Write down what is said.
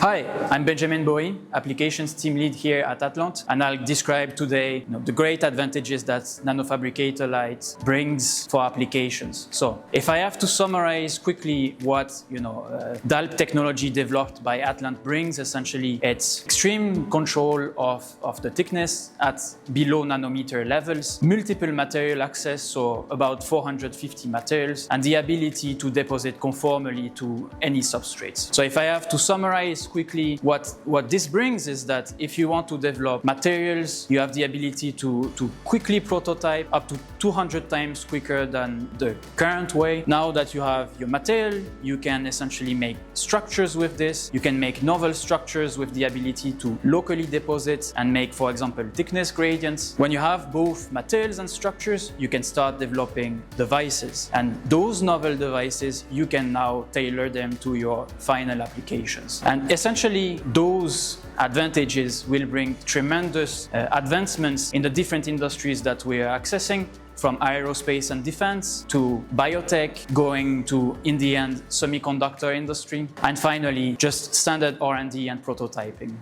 Hi, I'm Benjamin Bowie, Applications Team Lead here at ATLANT, and I'll describe today the great advantages that nanofabricator light brings for applications. So, if I have to summarize quickly what DALP technology developed by ATLANT brings, essentially, it's extreme control of the thickness at below nanometer levels, multiple material access, so about 450 materials, and the ability to deposit conformally to any substrates. So, if I have to summarize quickly what this brings is that if you want to develop materials, you have the ability to quickly prototype up to 200 times quicker than the current way. Now that you have your material, you can essentially make structures with this. You can make novel structures with the ability to locally deposit and make, for example, thickness gradients. When you have both materials and structures, you can start developing devices. And those novel devices, you can now tailor them to your final applications. And essentially, those advantages will bring tremendous advancements in the different industries that we are accessing, from aerospace and defense to biotech, going to, in the end, semiconductor industry, and finally, just standard R&D and prototyping.